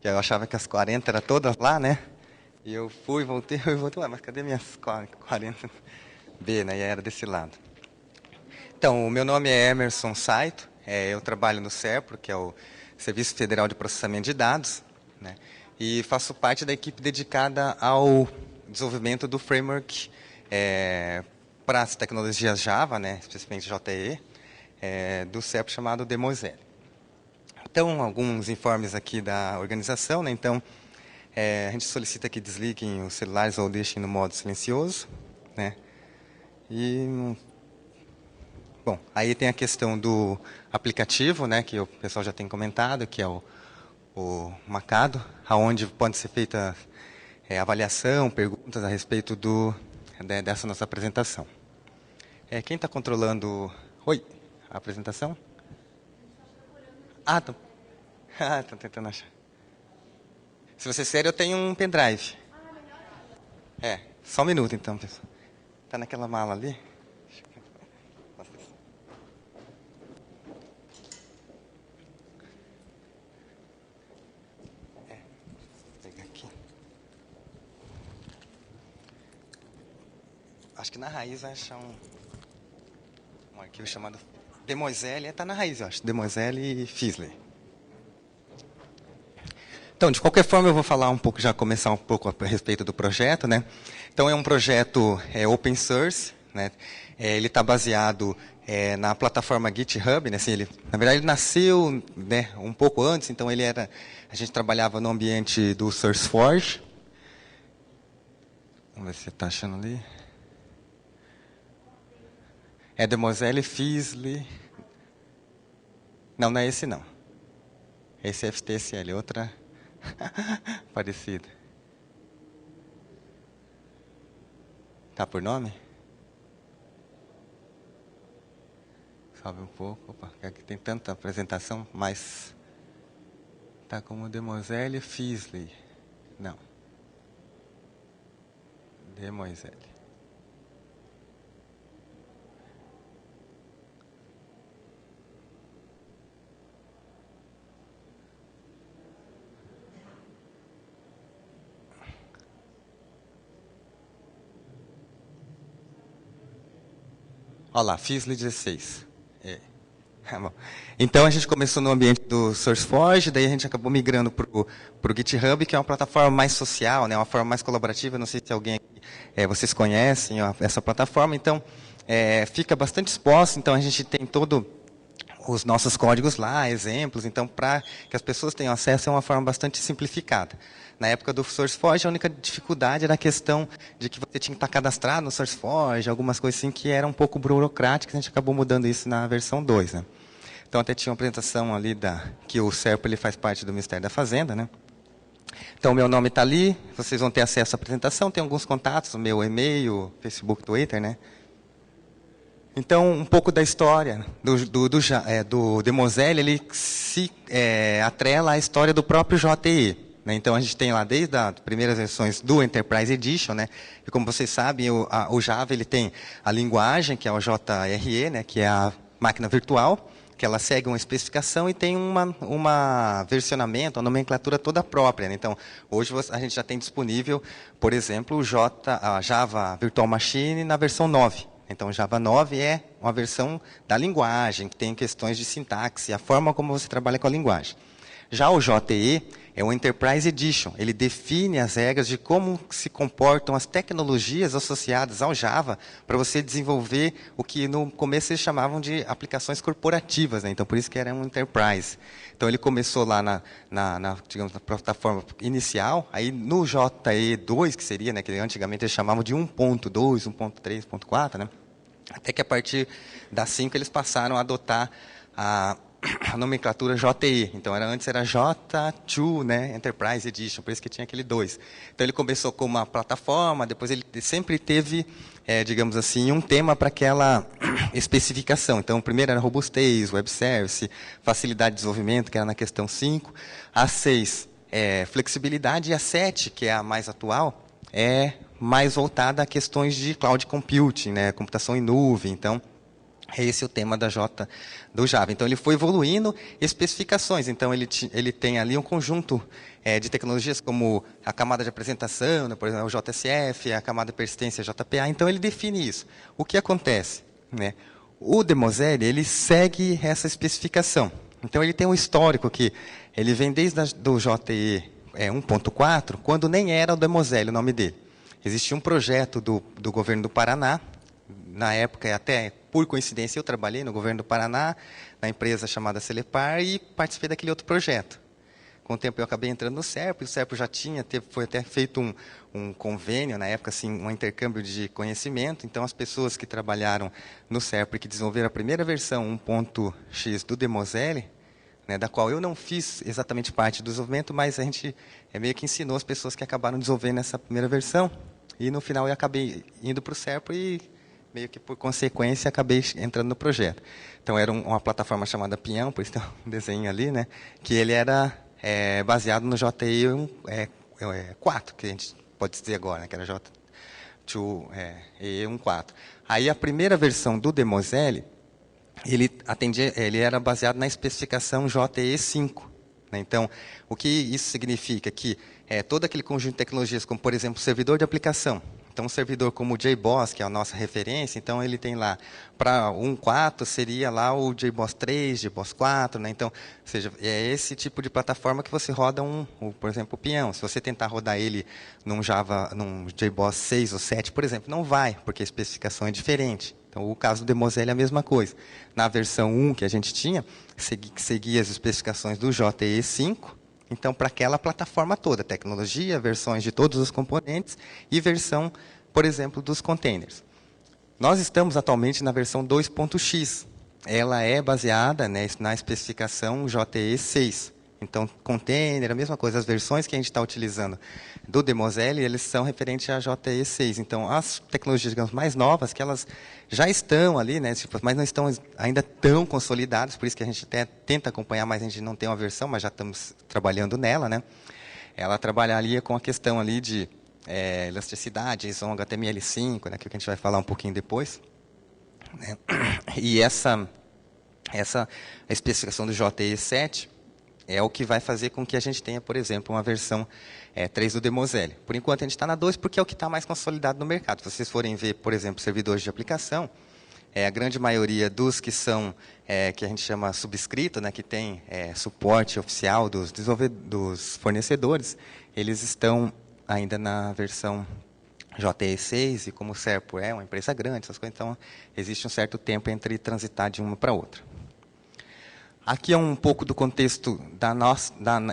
Eu achava que as 40 eram todas lá, né? E eu fui, voltei, ué, mas cadê minhas 40B, né? E era desse lado. Então, o meu nome é Emerson Saito, eu trabalho no SERPRO, que é o Serviço Federal de Processamento de Dados, né? E faço parte da equipe dedicada ao desenvolvimento do framework para as tecnologias Java, né? Especificamente JE, do SERPRO chamado Demosel. Então, alguns informes aqui da organização, né? Então, a gente solicita que desliguem os celulares ou deixem no modo silencioso, né? E, bom, aí tem a questão do aplicativo, né? Que o pessoal já tem comentado, que é o Macado, aonde pode ser feita avaliação, perguntas a respeito dessa nossa apresentação. Quem está controlando... Oi, a apresentação? Ah, estou tentando achar. Se você é sério, eu tenho um pendrive. Só um minuto então, pessoal. Está naquela mala ali? Vou pegar aqui. Acho que na raiz vai achar um arquivo chamado Demosel. Está na raiz, eu acho. Demosel e Fisley. Então, de qualquer forma, eu vou falar um pouco, já começar um pouco a respeito do projeto, né? Então, é um projeto open source, né? Ele está baseado na plataforma GitHub, né? Assim, na verdade, ele nasceu, né, um pouco antes, então a gente trabalhava no ambiente do SourceForge. Vamos ver se você está achando ali. Demosel e Fisley. Não é esse não. Esse é FTSL, outra... Parecido. Tá por nome? Sobe um pouco. Opa, aqui tem tanta apresentação, mas... Tá como Demosel e Fisley. Não. Demosel. Olha lá, Fisley 16. Bom. Então, a gente começou no ambiente do SourceForge, daí a gente acabou migrando para o GitHub, que é uma plataforma mais social, né, uma forma mais colaborativa. Não sei se alguém aqui, vocês conhecem essa plataforma. Então, fica bastante exposto. Então, a gente tem todos os nossos códigos lá, exemplos. Então, para que as pessoas tenham acesso, é uma forma bastante simplificada. Na época do SourceForge, a única dificuldade era a questão de que você tinha que estar cadastrado no SourceForge, algumas coisas assim que eram um pouco burocráticas, a gente acabou mudando isso na versão 2. Né? Então, até tinha uma apresentação ali que o SERPRO ele faz parte do Ministério da Fazenda. Né? Então, o meu nome está ali, vocês vão ter acesso à apresentação, tem alguns contatos, o meu e-mail, Facebook, Twitter, né? Então, um pouco da história do Demosel, ele se atrela à história do próprio JE. Né? Então, a gente tem lá desde as primeiras versões do Enterprise Edition, né? E como vocês sabem, o Java ele tem a linguagem, que é o JRE, né? Que é a máquina virtual, que ela segue uma especificação e tem uma versionamento, uma nomenclatura toda própria. Né? Então, hoje a gente já tem disponível, por exemplo, a Java Virtual Machine na versão 9. Então, o Java 9 é uma versão da linguagem, que tem questões de sintaxe, a forma como você trabalha com a linguagem. Já o JE é o Enterprise Edition. Ele define as regras de como se comportam as tecnologias associadas ao Java para você desenvolver o que no começo eles chamavam de aplicações corporativas. Né? Então, por isso que era um Enterprise. Então, ele começou lá digamos, na plataforma inicial, aí no JE2, que seria, né, que antigamente eles chamavam de 1.2, 1.3, 1.4, né? Até que a partir da 5 eles passaram a adotar a nomenclatura JE. Então, antes era J2, né, Enterprise Edition, por isso que tinha aquele 2. Então, ele começou com uma plataforma, depois ele sempre teve, digamos assim, um tema para aquela especificação. Então, o primeiro era robustez, web service, facilidade de desenvolvimento, que era na questão 5. A 6, flexibilidade. E a 7, que é a mais atual, é mais voltada a questões de cloud computing, né, computação em nuvem. Então, É esse o tema do Java. Então, ele foi evoluindo especificações. Então, ele tem ali um conjunto de tecnologias como a camada de apresentação, né, por exemplo, o JSF, a camada de persistência JPA. Então, ele define isso. O que acontece? Né? O Demoselle, ele segue essa especificação. Então, ele tem um histórico que ele vem desde do JE 1.4, quando nem era o Demoselle o nome dele. Existia um projeto do governo do Paraná, na época, até por coincidência, eu trabalhei no governo do Paraná, na empresa chamada Celepar, e participei daquele outro projeto. Com o tempo eu acabei entrando no SERPRO, e o SERPRO já foi até feito um convênio, na época, assim, um intercâmbio de conhecimento. Então, as pessoas que trabalharam no SERPRO e que desenvolveram a primeira versão 1.x do Demoselle, né, da qual eu não fiz exatamente parte do desenvolvimento, mas a gente meio que ensinou as pessoas que acabaram desenvolvendo essa primeira versão. E, no final, eu acabei indo para o SERPRO e, meio que por consequência, acabei entrando no projeto. Então, era uma plataforma chamada Pinhão, por isso tem um desenho ali, né, que ele era baseado no JE 4, que a gente pode dizer agora, né, que era JE 1.4. Aí, a primeira versão do Demoselle, ele era baseado na especificação JE 5. Né? Então, o que isso significa? Que todo aquele conjunto de tecnologias, como, por exemplo, servidor de aplicação. Então, um servidor como o JBoss, que é a nossa referência, então ele tem lá, para 1.4, seria lá o JBoss 3, JBoss 4, né? Então, ou seja, é esse tipo de plataforma que você roda, por exemplo, o Pinhão. Se você tentar rodar ele num JBoss 6 ou 7, por exemplo, não vai, porque a especificação é diferente. Então, o caso do Demoselle é a mesma coisa. Na versão 1 que a gente tinha, seguia as especificações do JE 5, então, para aquela plataforma toda, tecnologia, versões de todos os componentes e versão, por exemplo, dos containers. Nós estamos atualmente na versão 2.x. Ela é baseada, né, na especificação JE 6. Então, container, a mesma coisa. As versões que a gente está utilizando do Demoselle, eles são referentes a JE 6. Então, as tecnologias, digamos, mais novas, que elas já estão ali, né, mas não estão ainda tão consolidadas, por isso que a gente até tenta acompanhar, mas a gente não tem uma versão, mas já estamos trabalhando nela, né? Ela trabalharia com a questão ali de elasticidade, JSON, HTML5, né, que a gente vai falar um pouquinho depois. Né? E essa a especificação do JE 7 é o que vai fazer com que a gente tenha, por exemplo, uma versão 3 do Demoselle. Por enquanto, a gente está na 2 porque é o que está mais consolidado no mercado. Se vocês forem ver, por exemplo, servidores de aplicação, a grande maioria dos que são, que a gente chama subscrito, né, que tem suporte oficial dos fornecedores, eles estão ainda na versão JE 6, e como o SERPRO é uma empresa grande, essas coisas, então existe um certo tempo entre transitar de uma para outra. Aqui é um pouco do contexto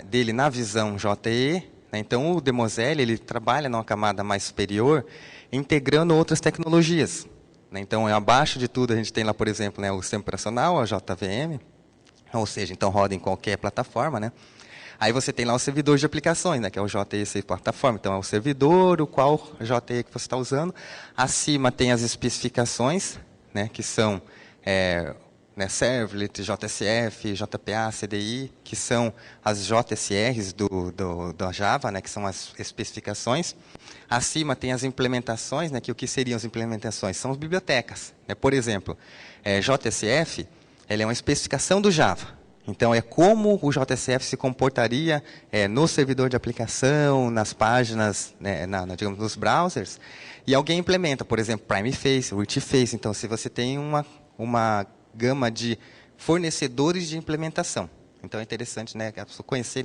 dele na visão JE. Né? Então, o Demoselle ele trabalha numa camada mais superior, integrando outras tecnologias. Né? Então, abaixo de tudo, a gente tem lá, por exemplo, né, o sistema operacional, a JVM, ou seja, então roda em qualquer plataforma. Né? Aí você tem lá o servidor de aplicações, né, que é o JE 6 plataforma. Então, é o servidor, o qual JE que você está usando. Acima tem as especificações, né, que são né, Servlet, JSF, JPA, CDI, que são as JSRs da Java, né, que são as especificações. Acima tem as implementações, né, que o que seriam as implementações? São as bibliotecas. Né? Por exemplo, JSF ela é uma especificação do Java. Então, é como o JSF se comportaria no servidor de aplicação, nas páginas, né, digamos, nos browsers, e alguém implementa, por exemplo, Primeface, Richface. Então, se você tem uma gama de fornecedores de implementação. Então, é interessante, né, a pessoa conhecer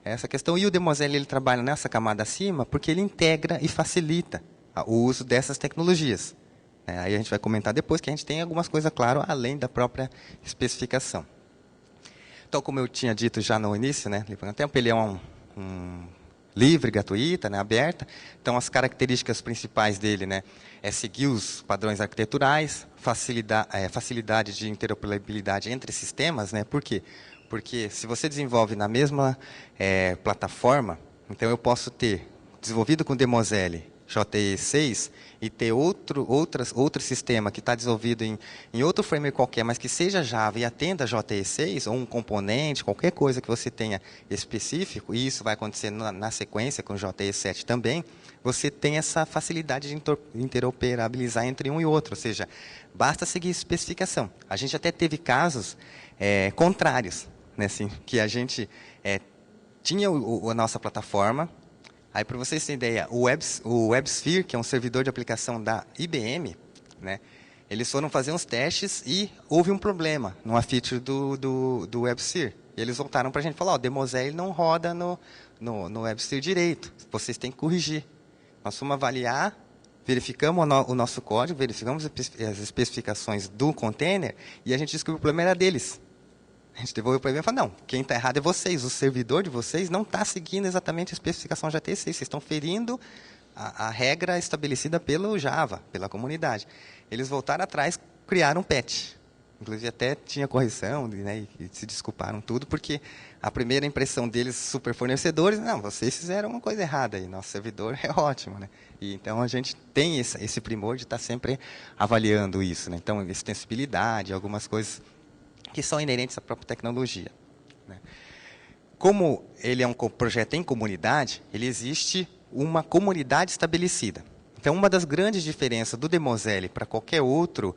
essa questão. E o Demoselle ele trabalha nessa camada acima porque ele integra e facilita o uso dessas tecnologias. Aí a gente vai comentar depois que a gente tem algumas coisas, claro, além da própria especificação. Então, como eu tinha dito já no início, né, tempo, ele é um livre, gratuita, né, aberta. Então, as características principais dele, né, é seguir os padrões arquiteturais, facilidade de interoperabilidade entre sistemas. Né, por quê? Porque se você desenvolve na mesma plataforma, então eu posso ter desenvolvido com Demoselle JE 6 e ter outro sistema que está desenvolvido em outro framework qualquer, mas que seja Java e atenda JE6, ou um componente, qualquer coisa que você tenha específico, e isso vai acontecer na sequência com o JE7 também, você tem essa facilidade de interoperabilizar entre um e outro, ou seja, basta seguir especificação. A gente até teve casos contrários, né, assim, que a gente tinha a nossa plataforma. Aí, para vocês terem ideia, o WebSphere, que é um servidor de aplicação da IBM, né, eles foram fazer uns testes e houve um problema numa feature do WebSphere. E eles voltaram para a gente e falaram, o Demoselle não roda no WebSphere direito, vocês têm que corrigir. Nós fomos avaliar, verificamos o nosso código, verificamos as especificações do container e a gente descobriu que o problema era deles. A gente devolveu para ele e falou, não, quem está errado é vocês, o servidor de vocês não está seguindo exatamente a especificação JTC, vocês estão ferindo a regra estabelecida pelo Java, pela comunidade. Eles voltaram atrás, criaram um patch. Inclusive até tinha correção, né, e se desculparam tudo, porque a primeira impressão deles, super fornecedores, não, vocês fizeram uma coisa errada aí, nosso servidor é ótimo. Né? E, então a gente tem esse primor de estar sempre avaliando isso. Né? Então, extensibilidade, algumas coisas que são inerentes à própria tecnologia. Né? Como ele é um projeto em comunidade, ele existe uma comunidade estabelecida. Então, uma das grandes diferenças do Demoselle para qualquer outro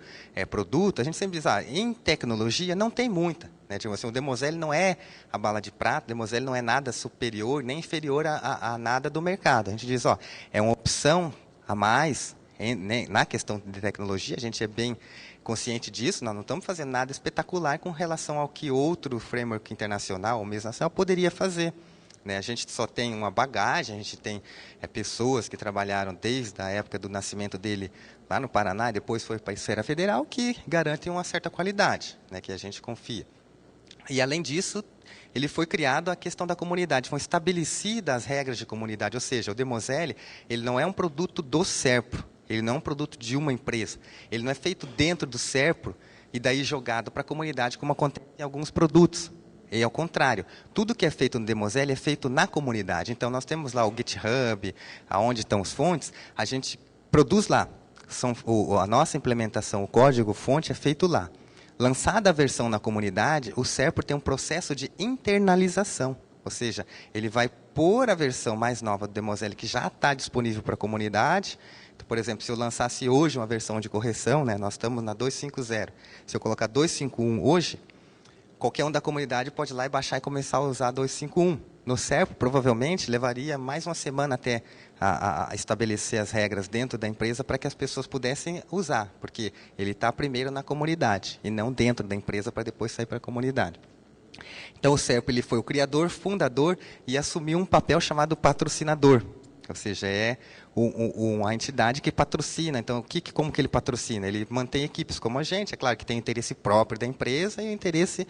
produto, a gente sempre diz, em tecnologia não tem muita. Né? Tipo assim, o Demoselle não é a bala de prata, o Demoselle não é nada superior, nem inferior a nada do mercado. A gente diz, é uma opção a mais, na questão de tecnologia, a gente é bem consciente disso, nós não estamos fazendo nada espetacular com relação ao que outro framework internacional ou mesmo nacional poderia fazer. Né? A gente só tem uma bagagem, a gente tem pessoas que trabalharam desde a época do nascimento dele lá no Paraná, depois foi para a esfera federal, que garantem uma certa qualidade, né, que a gente confia. E, além disso, ele foi criado a questão da comunidade, foram estabelecidas as regras de comunidade, ou seja, o Demoselle ele não é um produto do Serpro, ele não é um produto de uma empresa, ele não é feito dentro do Serpro e daí jogado para a comunidade, como acontece em alguns produtos. E ao contrário, tudo que é feito no Demoselle é feito na comunidade. Então, nós temos lá o GitHub, onde estão as fontes, a gente produz lá. A nossa implementação, o código-fonte é feito lá. Lançada a versão na comunidade, o Serpro tem um processo de internalização. Ou seja, ele vai pôr a versão mais nova do Demoselle, que já está disponível para a comunidade. Então, por exemplo, se eu lançasse hoje uma versão de correção, né, nós estamos na 2.5.0. Se eu colocar 2.5.1 hoje, qualquer um da comunidade pode ir lá e baixar e começar a usar 2.5.1. No Serpro, provavelmente, levaria mais uma semana até a estabelecer as regras dentro da empresa para que as pessoas pudessem usar, porque ele está primeiro na comunidade e não dentro da empresa para depois sair para a comunidade. Então, o Serpro ele foi o criador, fundador e assumiu um papel chamado patrocinador. Ou seja, é uma entidade que patrocina. Então, como que ele patrocina? Ele mantém equipes como a gente. É claro que tem o interesse próprio da empresa e o interesse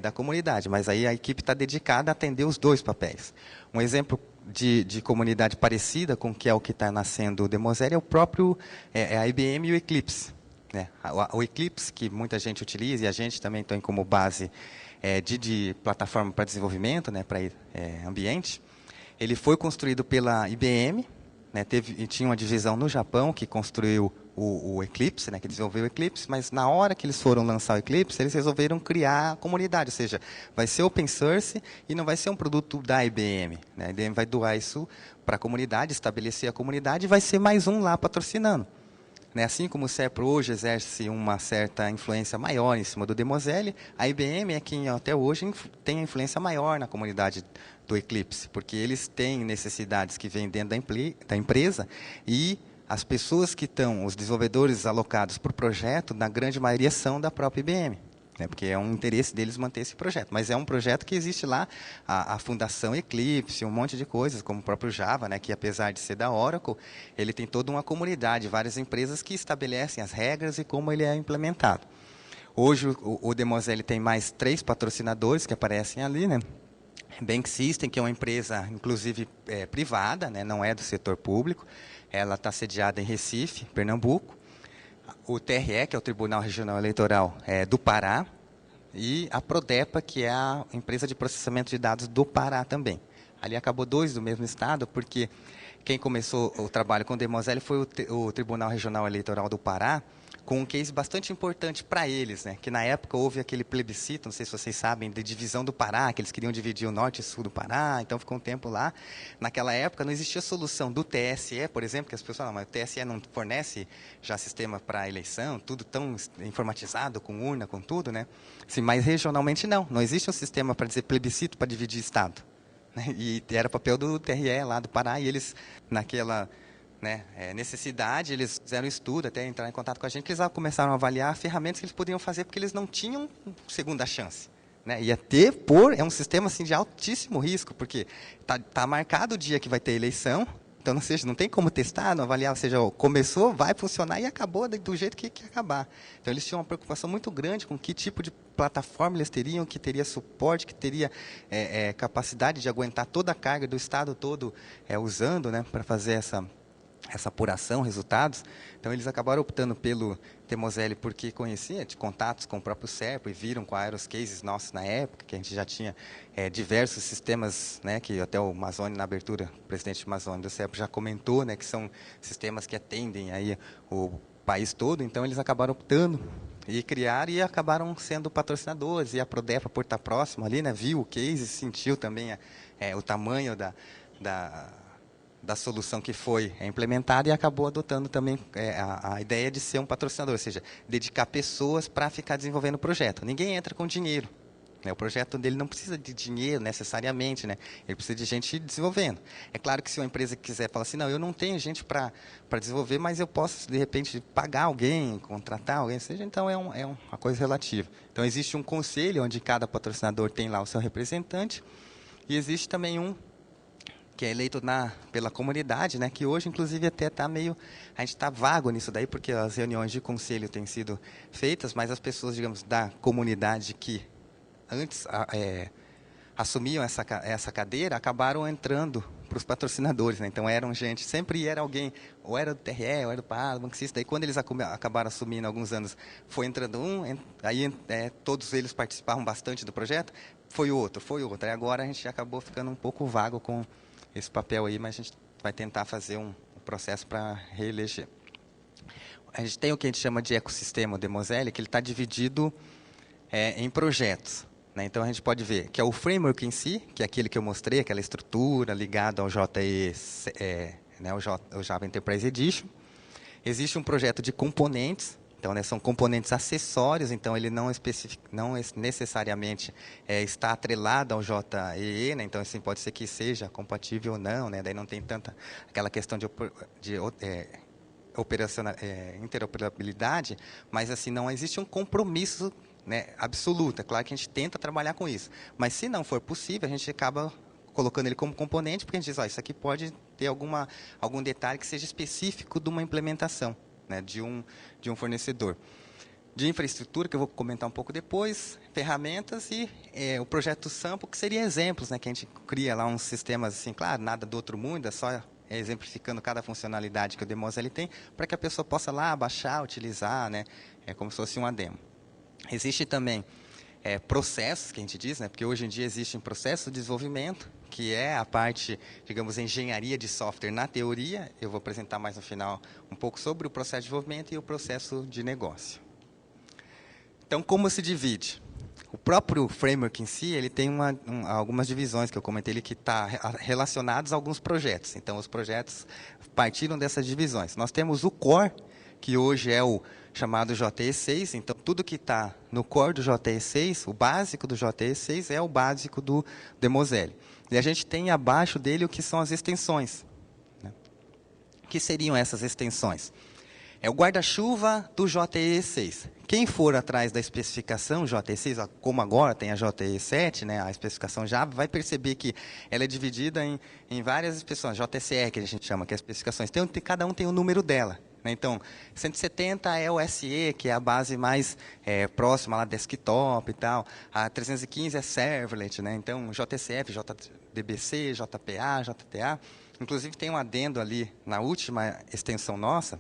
da comunidade. Mas aí a equipe está dedicada a atender os dois papéis. Um exemplo de comunidade parecida com o que está nascendo o Demoselle é o próprio a IBM e o Eclipse. Né? O Eclipse, que muita gente utiliza, e a gente também tem como base de plataforma para desenvolvimento, né, para ambiente. Ele foi construído pela IBM, né, tinha uma divisão no Japão que construiu o Eclipse, né, que desenvolveu o Eclipse, mas na hora que eles foram lançar o Eclipse, eles resolveram criar a comunidade, ou seja, vai ser open source e não vai ser um produto da IBM. Né, a IBM vai doar isso para a comunidade, estabelecer a comunidade e vai ser mais um lá patrocinando. Né, assim como o Serpro hoje exerce uma certa influência maior em cima do Demoselle, a IBM é quem até hoje tem a influência maior na comunidade do Eclipse, porque eles têm necessidades que vêm dentro da empresa e as pessoas que estão, os desenvolvedores alocados para o projeto, na grande maioria são da própria IBM. Né, porque é um interesse deles manter esse projeto. Mas é um projeto que existe lá, a Fundação Eclipse, um monte de coisas, como o próprio Java, né, que apesar de ser da Oracle, ele tem toda uma comunidade, várias empresas que estabelecem as regras e como ele é implementado. Hoje o Demoselle tem mais 3 patrocinadores que aparecem ali, né? Bank System, que é uma empresa, inclusive, privada, né, não é do setor público, ela está sediada em Recife, Pernambuco. O TRE, que é o Tribunal Regional Eleitoral do Pará, e a Prodepa, que é a empresa de processamento de dados do Pará também. Ali acabou 2 do mesmo estado, porque quem começou o trabalho com o Demoselle foi o Tribunal Regional Eleitoral do Pará, com um case bastante importante para eles, né? Que na época houve aquele plebiscito, não sei se vocês sabem, de divisão do Pará, que eles queriam dividir o norte e sul do Pará, então ficou um tempo lá. Naquela época não existia solução do TSE, por exemplo, que as pessoas falam, mas o TSE não fornece já sistema para eleição, tudo tão informatizado, com urna, com tudo, né? Assim, mas regionalmente não existe um sistema para dizer plebiscito para dividir estado. Né? E era papel do TRE lá do Pará, e eles, naquela necessidade, eles fizeram um estudo, até entrar em contato com a gente, que eles começaram a avaliar ferramentas que eles podiam fazer, porque eles não tinham segunda chance. Né? Ia ter, é um sistema assim, de altíssimo risco, porque tá marcado o dia que vai ter eleição, então não tem como testar, não avaliar, ou seja, começou, vai funcionar e acabou do jeito que acabar. Então eles tinham uma preocupação muito grande com que tipo de plataforma eles teriam, que teria suporte, que teria capacidade de aguentar toda a carga do Estado todo usando, né, para fazer essa apuração, resultados. Então, eles acabaram optando pelo Demoselle porque conhecia de contatos com o próprio SERPRO e viram quais eram os cases nossos na época, que a gente já tinha diversos sistemas, né, que até o Mazzoni, na abertura, o presidente Mazzoni do SERPRO já comentou, né, que são sistemas que atendem aí o país todo. Então, eles acabaram optando e criaram e acabaram sendo patrocinadores. E a Prodefa, por estar próximo ali, né, viu o case, sentiu também o tamanho da solução que foi implementada e acabou adotando também a ideia de ser um patrocinador, ou seja, dedicar pessoas para ficar desenvolvendo o projeto. Ninguém entra com dinheiro. Né? O projeto dele não precisa de dinheiro necessariamente, né? Ele precisa de gente desenvolvendo. É claro que se uma empresa quiser falar assim, não, eu não tenho gente para desenvolver, mas eu posso, de repente, pagar alguém, contratar alguém, seja, então é uma coisa relativa. Então, existe um conselho onde cada patrocinador tem lá o seu representante e existe também um que é eleito pela comunidade, né, que hoje, inclusive, até está meio... A gente está vago nisso daí, porque as reuniões de conselho têm sido feitas, mas as pessoas, digamos, da comunidade que antes assumiam essa cadeira, acabaram entrando para os patrocinadores. Né? Então, sempre era alguém, ou era do TRE, ou era do PA, do Banquista. Daí, quando eles acabaram assumindo, alguns anos, foi entrando aí todos eles participavam bastante do projeto, foi outro. E agora a gente acabou ficando um pouco vago com esse papel aí, mas a gente vai tentar fazer um processo para reeleger. A gente tem o que a gente chama de ecossistema Demoselle, que ele está dividido em projetos. Né? Então, a gente pode ver que é o framework em si, que é aquele que eu mostrei, aquela estrutura ligada ao o Java Enterprise Edition. Existe um projeto de componentes. Então, são componentes acessórios, então ele não necessariamente está atrelado ao JEE, né? Então, assim, pode ser que seja compatível ou não, né? Daí não tem tanta aquela questão de interoperabilidade, mas assim, não existe um compromisso, né, absoluto. É claro que a gente tenta trabalhar com isso, mas se não for possível, a gente acaba colocando ele como componente, porque a gente diz, isso aqui pode ter algum detalhe que seja específico de uma implementação. Né, de um fornecedor. De infraestrutura, que eu vou comentar um pouco depois, ferramentas e o projeto Sample, que seria exemplos, né, que a gente cria lá uns sistemas, assim, claro, nada do outro mundo, é só exemplificando cada funcionalidade que o Demoselle tem, para que a pessoa possa lá baixar, utilizar, né, como se fosse uma demo. Existe também processos, que a gente diz, né, porque hoje em dia existe um processo de desenvolvimento, que é a parte, digamos, engenharia de software na teoria. Eu vou apresentar mais no final um pouco sobre o processo de desenvolvimento e o processo de negócio. Então, como se divide? O próprio framework em si, ele tem algumas divisões que eu comentei, que está relacionados a alguns projetos. Então, os projetos partiram dessas divisões. Nós temos o core, que hoje é o chamado JE6. Então, tudo que está no core do JE6, o básico do JE6, é o básico do Demoselle. E a gente tem abaixo dele o que são as extensões. Né? O que seriam essas extensões? É o guarda-chuva do JE6. Quem for atrás da especificação JE6, como agora tem a JE7, né, a especificação Java, vai perceber que ela é dividida em várias especificações, JSE, que a gente chama, que é as especificações. Cada um tem o número dela. Né? Então, 170 é o SE, que é a base mais próxima lá, desktop e tal. A 315 é servlet, né? Então, JSF, JDBC, JPA, JTA. Inclusive, tem um adendo ali na última extensão nossa,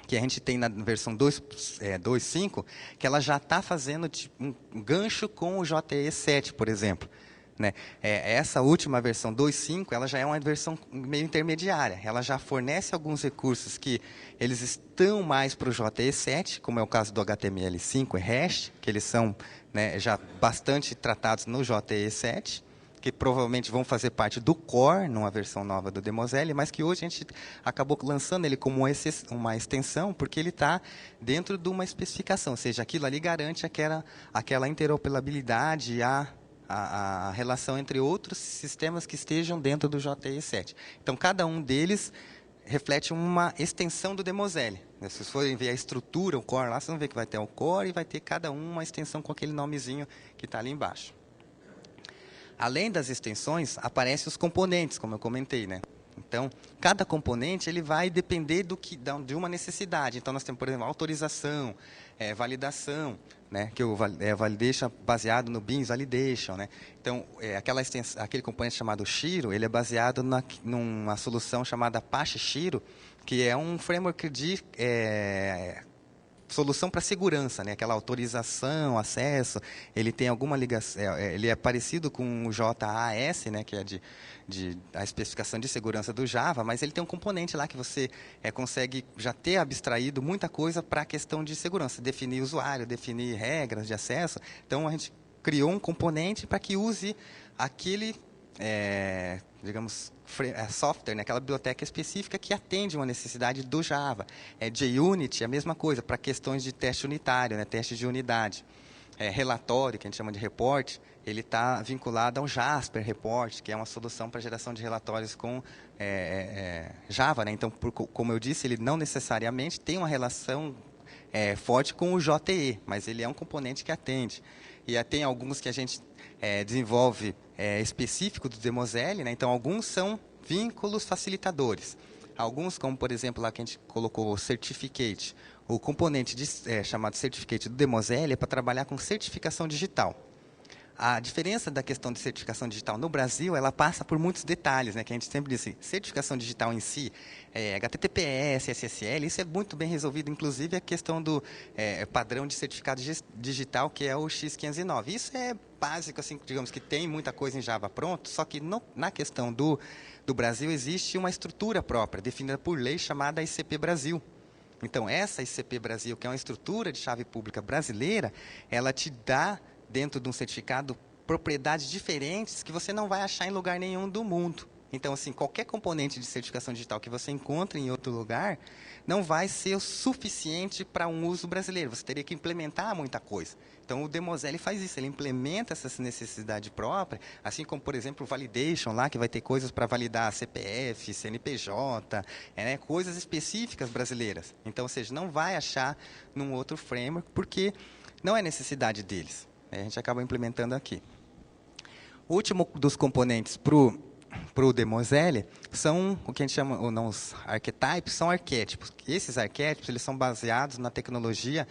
que a gente tem na versão 2.5, que ela já está fazendo tipo, um gancho com o JE7, por exemplo. né? Essa última versão 2.5, ela já é uma versão meio intermediária. Ela já fornece alguns recursos que eles estão mais para o JE7, como é o caso do HTML5 e Hash, que eles são, né, já bastante tratados no JE7, que provavelmente vão fazer parte do core, numa versão nova do Demoselle, mas que hoje a gente acabou lançando ele como uma extensão, porque ele está dentro de uma especificação, ou seja, aquilo ali garante aquela interoperabilidade e a relação entre outros sistemas que estejam dentro do JE7. Então, cada um deles reflete uma extensão do Demoselle. Se vocês forem ver a estrutura, o core lá, vocês vão ver que vai ter o core e vai ter cada uma extensão com aquele nomezinho que está ali embaixo. Além das extensões, aparecem os componentes, como eu comentei, né? Então, cada componente ele vai depender de uma necessidade. Então, nós temos, por exemplo, autorização, validação, né? Que o validation baseado no Beans Validation, né? Então, aquele componente chamado Shiro, ele é baseado numa solução chamada Apache Shiro, que é um framework de solução para segurança, né? Aquela autorização, acesso, ele tem alguma ligação, ele é parecido com o JAS, né? Que é a especificação de segurança do Java, mas ele tem um componente lá que você consegue já ter abstraído muita coisa para a questão de segurança, definir usuário, definir regras de acesso. Então, a gente criou um componente para que use aquele, digamos, software, né? Aquela biblioteca específica que atende uma necessidade do Java. JUnit é a mesma coisa, para questões de teste unitário, né? Teste de unidade. Relatório, que a gente chama de report, ele está vinculado ao Jasper Report, que é uma solução para geração de relatórios com Java, né? Então, como eu disse, ele não necessariamente tem uma relação forte com o JE, mas ele é um componente que atende. E tem alguns que a gente desenvolve específico do Demoselle, né? Então, alguns são vínculos facilitadores. Alguns, como por exemplo, lá que a gente colocou o Certificate, o componente chamado Certificate do Demoselle é para trabalhar com certificação digital. A diferença da questão de certificação digital no Brasil, ela passa por muitos detalhes, né? Que a gente sempre diz assim, certificação digital em si, HTTPS, SSL, isso é muito bem resolvido, inclusive a questão do padrão de certificado digital, que é o X509. Isso é básico, assim, digamos que tem muita coisa em Java pronto, só que na questão do Brasil existe uma estrutura própria, definida por lei, chamada ICP Brasil. Então, essa ICP Brasil, que é uma estrutura de chave pública brasileira, ela te dá, dentro de um certificado, propriedades diferentes que você não vai achar em lugar nenhum do mundo. Então, assim, qualquer componente de certificação digital que você encontre em outro lugar não vai ser o suficiente para um uso brasileiro. Você teria que implementar muita coisa. Então, o Demoselle faz isso, ele implementa essa necessidade própria, assim como, por exemplo, o Validation lá, que vai ter coisas para validar CPF, CNPJ, coisas específicas brasileiras. Então, ou seja, não vai achar num outro framework, porque não é necessidade deles. A gente acaba implementando aqui. O último dos componentes para o Demoselle são o que a gente chama, ou não, os archetypes, são arquétipos. Esses arquétipos eles são baseados na tecnologia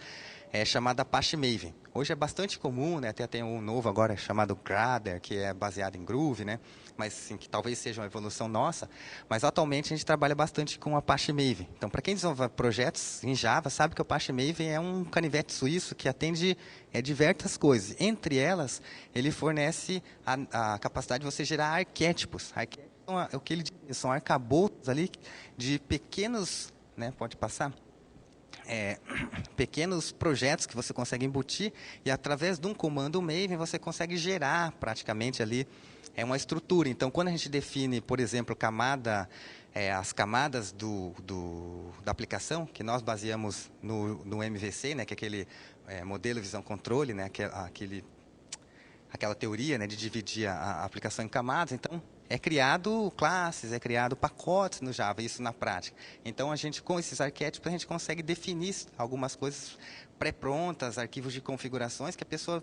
chamada Apache Maven. Hoje é bastante comum, né? Até tem um novo agora chamado Gradle, que é baseado em Groove, né? Mas assim, que talvez seja uma evolução nossa. Mas atualmente a gente trabalha bastante com o Apache Maven. Então, para quem desenvolve projetos em Java, sabe que o Apache Maven é um canivete suíço que atende diversas coisas. Entre elas, ele fornece a capacidade de você gerar arquétipos. Arquétipos o que ele diz, são arcabouços ali de pequenos, né? Pode passar? Pequenos projetos que você consegue embutir e através de um comando Maven você consegue gerar praticamente ali uma estrutura. Então, quando a gente define, por exemplo, as camadas da aplicação, que nós baseamos no MVC, né, que é aquele modelo visão controle, né, aquela teoria, né, de dividir a aplicação em camadas, então é criado classes, é criado pacotes no Java, isso na prática. Então, com esses arquétipos, a gente consegue definir algumas coisas pré-prontas, arquivos de configurações, que a pessoa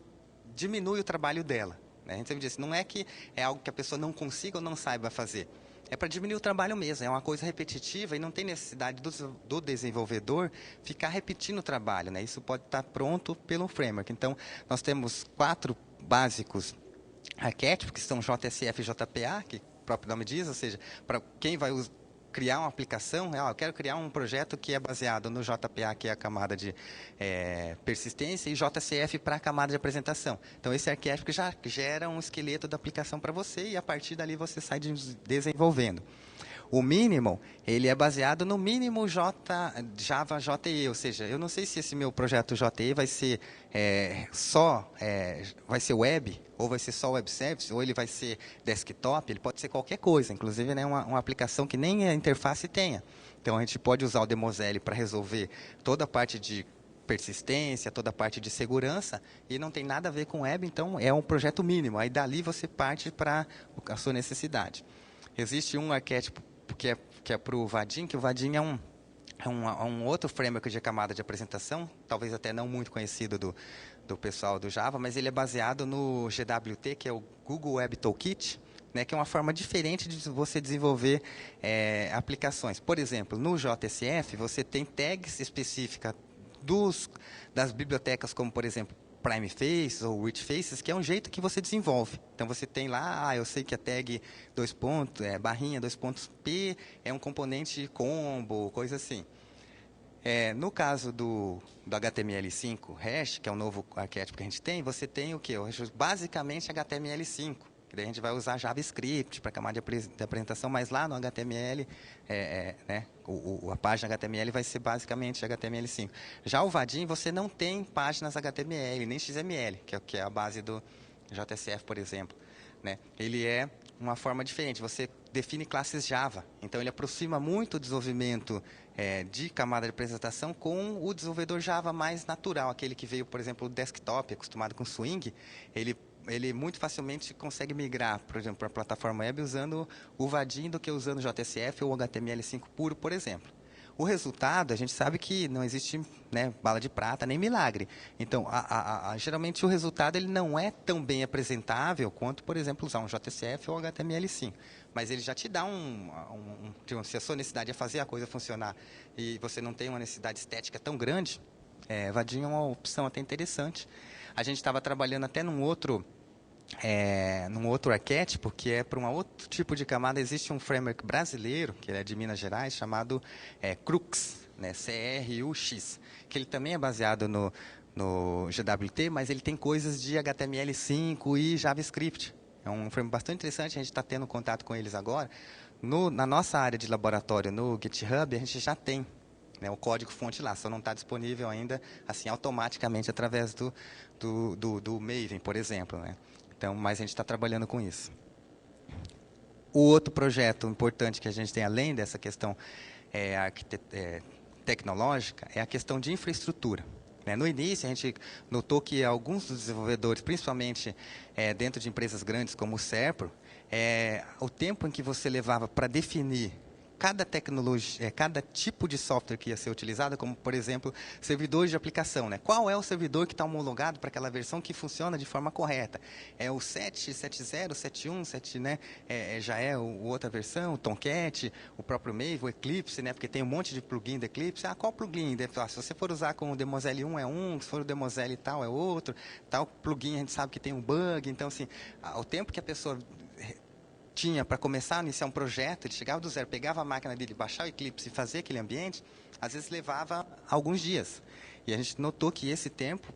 diminui o trabalho dela. Né? A gente sempre diz, não é que é algo que a pessoa não consiga ou não saiba fazer. É para diminuir o trabalho mesmo, é uma coisa repetitiva e não tem necessidade do desenvolvedor ficar repetindo o trabalho. Né? Isso pode estar pronto pelo framework. Então, nós temos 4 básicos arquétipos, que são JSF e JPA, que o próprio nome diz, ou seja, para quem vai criar uma aplicação, eu quero criar um projeto que é baseado no JPA, que é a camada de persistência, e JCF para a camada de apresentação. Então, esse arquétipo já gera um esqueleto da aplicação para você e, a partir dali, você sai desenvolvendo. O minimal, ele é baseado no mínimo Java JE, ou seja, eu não sei se esse meu projeto JE vai ser vai ser web, ou vai ser só web service, ou ele vai ser desktop, ele pode ser qualquer coisa, inclusive, né, uma aplicação que nem a interface tenha. Então, a gente pode usar o Demoseli para resolver toda a parte de persistência, toda a parte de segurança, e não tem nada a ver com web, então é um projeto mínimo. Aí, dali, você parte para a sua necessidade. Existe um arquétipo que é para o Vaadin, que o Vaadin é um outro framework de camada de apresentação, talvez até não muito conhecido do pessoal do Java, mas ele é baseado no GWT, que é o Google Web Toolkit, né, que é uma forma diferente de você desenvolver aplicações. Por exemplo, no JSF, você tem tags específicas das bibliotecas, como, por exemplo, Prime Faces ou Rich Faces, que é um jeito que você desenvolve. Então, você tem lá, eu sei que a tag barrinha 2 pontos P é um componente combo, coisa assim. No caso do HTML5 hash, que é o novo arquétipo que a gente tem, você tem o quê? Basicamente HTML5. Que daí a gente vai usar JavaScript para camada de apresentação, mas lá no HTML, né, a página HTML vai ser basicamente HTML5. Já o Vaadin, você não tem páginas HTML, nem XML, que é a base do JSF, por exemplo. Né? Ele é uma forma diferente, você define classes Java, então ele aproxima muito o desenvolvimento de camada de apresentação com o desenvolvedor Java mais natural, aquele que veio, por exemplo, do desktop, acostumado com Swing, ele muito facilmente consegue migrar, por exemplo, para a plataforma web usando o Vaadin do que usando o JSF ou o HTML5 puro, por exemplo. O resultado, a gente sabe que não existe, né, bala de prata nem milagre. Então, geralmente o resultado ele não é tão bem apresentável quanto, por exemplo, usar um JSF ou HTML5. Mas ele já te dá se a sua necessidade é fazer a coisa funcionar e você não tem uma necessidade estética tão grande, Vaadin é uma opção até interessante. A gente estava trabalhando até num outro arquétipo, que é para um outro tipo de camada. Existe um framework brasileiro, que é de Minas Gerais, chamado Crux, né, CRUX, que ele também é baseado no GWT, mas ele tem coisas de HTML5 e JavaScript. É um framework bastante interessante, a gente está tendo contato com eles agora. Na nossa área de laboratório, no GitHub, a gente já tem, né, o código-fonte lá, só não está disponível ainda assim automaticamente através do Maven, por exemplo. Né? Então, mas a gente está trabalhando com isso. O outro projeto importante que a gente tem, além dessa questão tecnológica, é a questão de infraestrutura. No início, a gente notou que alguns dos desenvolvedores, principalmente dentro de empresas grandes como o Serpro, o tempo em que você levava para definir cada tecnologia, cada tipo de software que ia ser utilizado, como, por exemplo, servidores de aplicação. Né? Qual é o servidor que está homologado para aquela versão que funciona de forma correta? É o 7, 7.0, 7.1, 7, né? Já é outra versão, o Tomcat, o próprio Maven, o Eclipse, né? Porque tem um monte de plugin do Eclipse. Qual plugin? Se você for usar com o Demoseli 1 é um, se for o Demoseli tal é outro. Tal plugin a gente sabe que tem um bug. Então, assim, o tempo que a pessoa tinha para começar a iniciar um projeto, ele chegava do zero, pegava a máquina dele, baixar o Eclipse e fazer aquele ambiente, às vezes levava alguns dias. E a gente notou que esse tempo,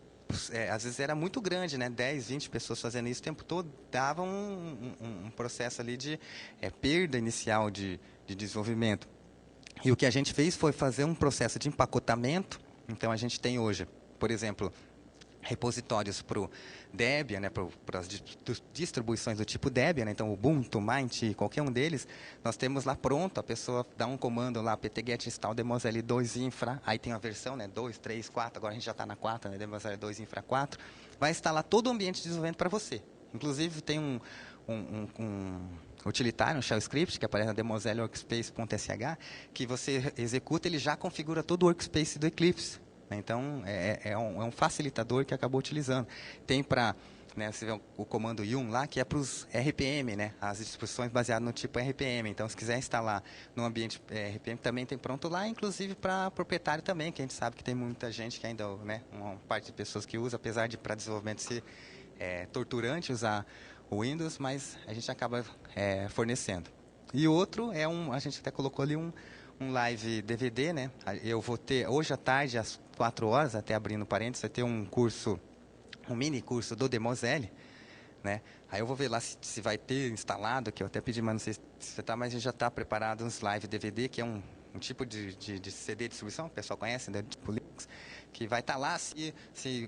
às vezes era muito grande, né? 10, 20 pessoas fazendo isso o tempo todo, dava um processo ali de perda inicial de desenvolvimento. E o que a gente fez foi fazer um processo de empacotamento. Então, a gente tem hoje, por exemplo, repositórios para o Debian, né, para as distribuições do tipo Debian, né, então Ubuntu, Mint, qualquer um deles, nós temos lá pronto, a pessoa dá um comando lá, apt-get install demoseli 2 infra, aí tem a versão, né, 2, 3, 4, agora a gente já está na 4, né, demoseli 2 infra 4, vai instalar todo o ambiente de desenvolvimento para você. Inclusive tem um utilitário, um shell script, que aparece na demoseli workspace.sh, que você executa, ele já configura todo o workspace do Eclipse. Então, é um facilitador que acabou utilizando. Tem para, né, você vê o comando yum lá, que é para os RPM, né, as distribuições baseadas no tipo RPM. Então, se quiser instalar no ambiente RPM, também tem pronto lá, inclusive para proprietário também, que a gente sabe que tem muita gente que ainda, né, uma parte de pessoas que usa, apesar de para desenvolvimento ser torturante usar o Windows, mas a gente acaba fornecendo. E outro é a gente até colocou ali um live DVD, né? Eu vou ter, hoje à tarde, às 4 horas, até abrindo parênteses, vai ter um curso, um mini curso do Demoselle, né? Aí eu vou ver lá se vai ter instalado, que eu até pedi, mas não sei se você está, mas a gente já está preparado uns live DVD, que é um tipo de CD de distribuição, o pessoal conhece, né? Tipo Linux, que vai estar lá, se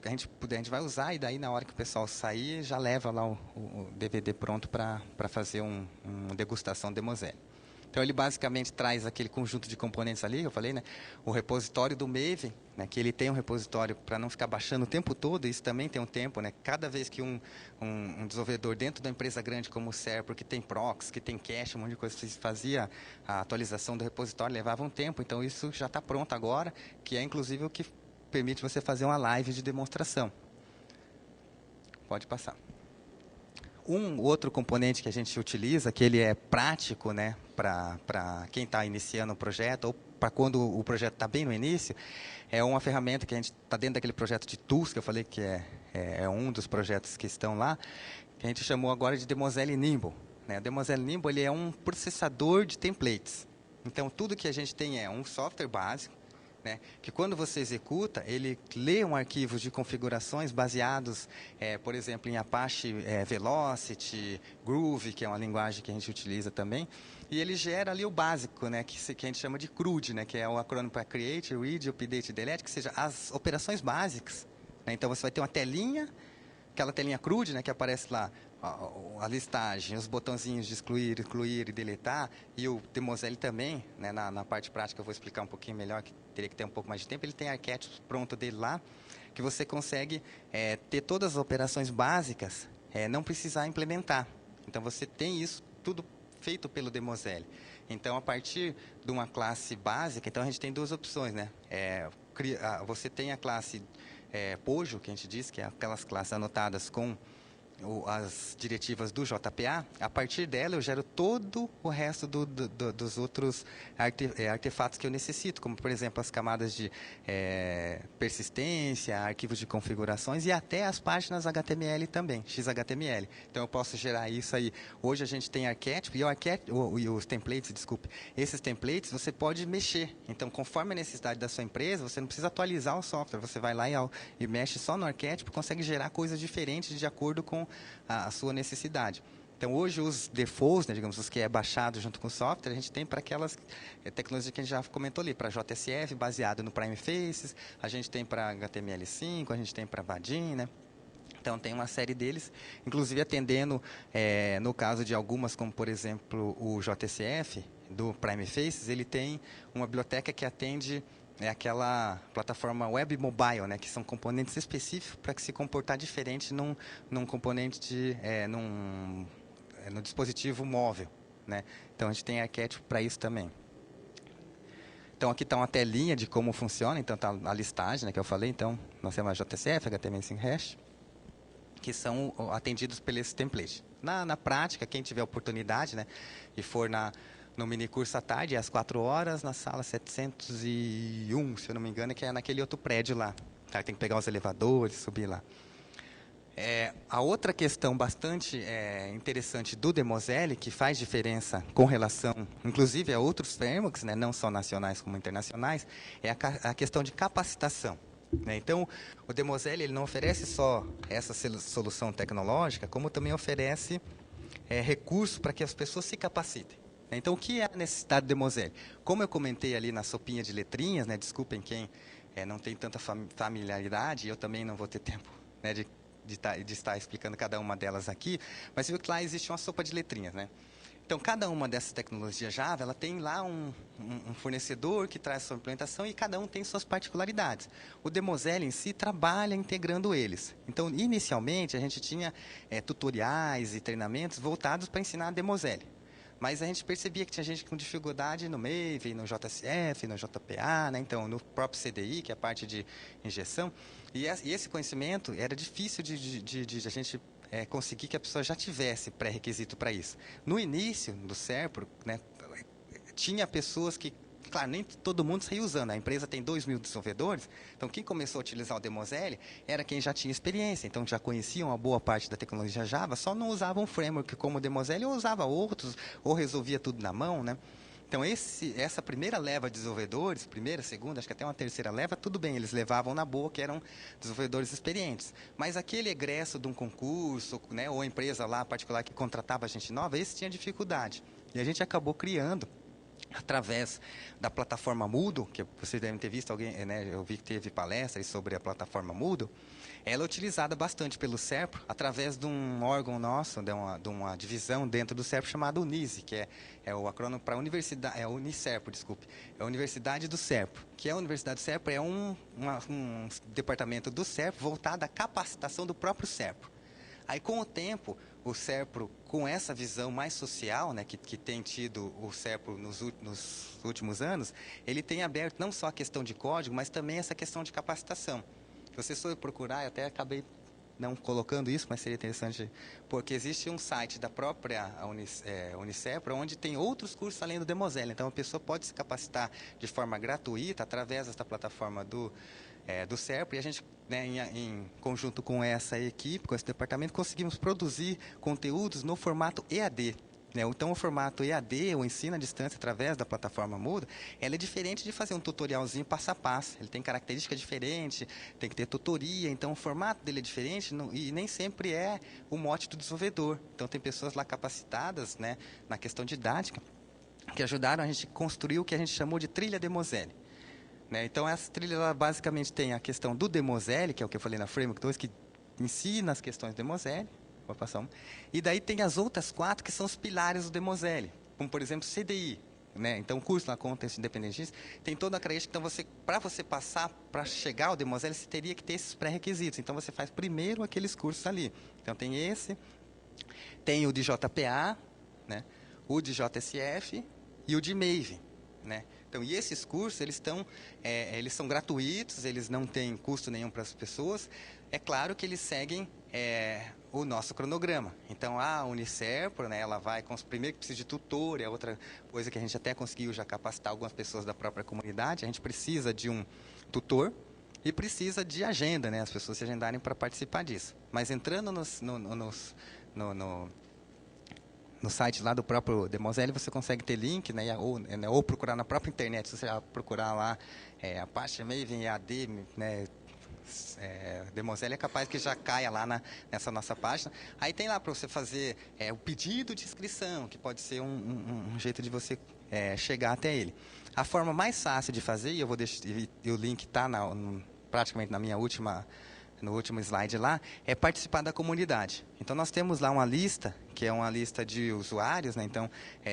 a gente puder, a gente vai usar, e daí na hora que o pessoal sair, já leva lá o DVD pronto para fazer uma degustação Demoselle. Então ele basicamente traz aquele conjunto de componentes ali, eu falei, né? O repositório do Maven, né? Que ele tem um repositório para não ficar baixando o tempo todo, isso também tem um tempo, né? Cada vez que um desenvolvedor dentro da empresa grande como o Serpro, que tem procs, que tem cache, um monte de coisa, fazia a atualização do repositório, levava um tempo, então isso já está pronto agora, que é inclusive o que permite você fazer uma live de demonstração. Pode passar. Um outro componente que a gente utiliza, que ele é prático, né, para quem está iniciando o projeto, ou para quando o projeto está bem no início, é uma ferramenta que a gente está dentro daquele projeto de tools, que eu falei que é um dos projetos que estão lá, que a gente chamou agora de Demoselle Nimble. Né? O Demoselle Nimble ele é um processador de templates. Então, tudo que a gente tem é um software básico, né, que quando você executa, ele lê um arquivo de configurações baseados, por exemplo, em Apache Velocity, Groove, que é uma linguagem que a gente utiliza também, e ele gera ali o básico, né, que a gente chama de CRUD, né, que é o acrônimo para Create, Read, Update, Delete, que seja as operações básicas. Né, então você vai ter uma telinha, aquela telinha CRUD, né, que aparece lá, a listagem, os botãozinhos de excluir, incluir e deletar, e o Demoselle também, né, na parte prática eu vou explicar um pouquinho melhor, que teria que ter um pouco mais de tempo, ele tem arquétipos pronto dele lá, que você consegue ter todas as operações básicas, não precisar implementar. Então você tem isso tudo feito pelo Demoselle. Então a partir de uma classe básica, então a gente tem duas opções, né? Você tem a classe Pojo, que a gente diz, que é aquelas classes anotadas com as diretivas do JPA, a partir dela eu gero todo o resto dos outros artefatos que eu necessito, como, por exemplo, as camadas de persistência, arquivos de configurações e até as páginas HTML também, XHTML. Então, eu posso gerar isso aí. Hoje a gente tem arquétipo e os templates, desculpe. Esses templates você pode mexer. Então, conforme a necessidade da sua empresa, você não precisa atualizar o software. Você vai lá e mexe só no arquétipo, consegue gerar coisas diferentes de acordo com a sua necessidade. Então, hoje, os defaults, né, digamos, os que é baixado junto com o software, a gente tem para aquelas tecnologias que a gente já comentou ali, para JSF, baseado no Prime Faces, a gente tem para HTML5, a gente tem para Vadin, né? Então, tem uma série deles, inclusive atendendo, no caso de algumas, como, por exemplo, o JSF, do Prime Faces, ele tem uma biblioteca que atende aquela plataforma web mobile, né, que são componentes específicos para se comportar diferente num componente no dispositivo móvel. Né? Então, a gente tem arquétipo para isso também. Então, aqui está uma telinha de como funciona. Então, está a listagem, né, que eu falei. Então, nós temos a JSF, HTML5 Hash, que são atendidos por esse template. Na prática, quem tiver oportunidade, né, e for no mini curso à tarde, às 4 horas, na sala 701, se eu não me engano, que é naquele outro prédio lá. Tá? Tem que pegar os elevadores, subir lá. A outra questão bastante interessante do Demoselle, que faz diferença com relação, inclusive, a outros frameworks, né, não só nacionais como internacionais, é a questão de capacitação. Né? Então, o Demoselle ele não oferece só essa solução tecnológica, como também oferece recursos para que as pessoas se capacitem. Então, o que é a necessidade do Demoselle? Como eu comentei ali na sopinha de letrinhas, né, desculpem quem não tem tanta familiaridade, eu também não vou ter tempo, né, de estar explicando cada uma delas aqui, mas viu que lá existe uma sopa de letrinhas, né? Então, cada uma dessas tecnologias Java, ela tem lá um fornecedor que traz sua implementação e cada um tem suas particularidades. O Demoselle em si trabalha integrando eles. Então, inicialmente, a gente tinha tutoriais e treinamentos voltados para ensinar a Demoselle. Mas a gente percebia que tinha gente com dificuldade no Maven, no JSF, no JPA, né? Então, no próprio CDI, que é a parte de injeção. E esse conhecimento era difícil de a gente conseguir que a pessoa já tivesse pré-requisito para isso. No início do Serpro, né, tinha pessoas que claro, nem todo mundo saiu usando. A empresa tem 2.000 desenvolvedores, então quem começou a utilizar o Demosele era quem já tinha experiência, então já conheciam uma boa parte da tecnologia Java, só não usavam um framework como o Demosele ou usava outros, ou resolvia tudo na mão, né? Então, essa primeira leva de desenvolvedores, primeira, segunda, acho que até uma terceira leva, tudo bem, eles levavam na boa, que eram desenvolvedores experientes. Mas aquele egresso de um concurso, né, ou a empresa lá particular que contratava gente nova, esse tinha dificuldade. E a gente acabou criando, através da plataforma Moodle, que vocês devem ter visto, alguém, né, eu vi que teve palestras sobre a plataforma Moodle. Ela é utilizada bastante pelo SERPRO através de um órgão nosso, de uma divisão dentro do SERPRO chamado UNISE, que é o acrônimo para Universidade, é Uniserpro, desculpe, é a Universidade do SERPRO, que é a Universidade do SERPRO, é um departamento do SERPRO voltado à capacitação do próprio SERPRO. Aí, com o tempo, o SERPRO, com essa visão mais social, né, que tem tido o SERPRO nos últimos anos, ele tem aberto não só a questão de código, mas também essa questão de capacitação. Se você for procurar, eu até acabei não colocando isso, mas seria interessante, porque existe um site da própria Uniserpro, onde tem outros cursos além do Demosele. Então, a pessoa pode se capacitar de forma gratuita através dessa plataforma do SERPRO, e a gente, né, em conjunto com essa equipe, com esse departamento, conseguimos produzir conteúdos no formato EAD. Então, o formato EAD, o ensino à distância através da plataforma Moodle, ela é diferente de fazer um tutorialzinho passo a passo. Ele tem característica diferente, tem que ter tutoria, então o formato dele é diferente e nem sempre é o mote do desenvolvedor. Então, tem pessoas lá capacitadas, né, na questão didática, que ajudaram a gente a construir o que a gente chamou de trilha Demosele. Então, essa trilha ela basicamente tem a questão do Demosele, que é o que eu falei na Framework 2, que ensina as questões do Demosele. E daí tem as outras 4 que são os pilares do Demosele, como por exemplo CDI, né? Então o curso lá Context Independent tem toda a característica. Então para você passar, para chegar ao Demosele, você teria que ter esses pré-requisitos. Então você faz primeiro aqueles cursos ali. Então tem tem o de JPA, né? O de JSF e o de Maven, né? Então, e esses cursos, eles são gratuitos, eles não têm custo nenhum para as pessoas. É claro que eles seguem o nosso cronograma. Então, a Uniserpro, né, ela vai com os primeiros que precisa de tutor, é outra coisa que a gente até conseguiu já capacitar algumas pessoas da própria comunidade. A gente precisa de um tutor e precisa de agenda, né, as pessoas se agendarem para participar disso. Mas entrando no site lá do próprio Demosele, você consegue ter link, né, ou procurar na própria internet. Se você procurar lá a parte Maven EAD, né, Demosele, é capaz que já caia lá nessa nossa página. Aí tem lá para você fazer o pedido de inscrição, que pode ser um jeito de você chegar até ele. A forma mais fácil de fazer, e eu vou deixar, e o link está praticamente no último slide lá, é participar da comunidade. Então, nós temos lá uma lista, que é uma lista de usuários, né? Então,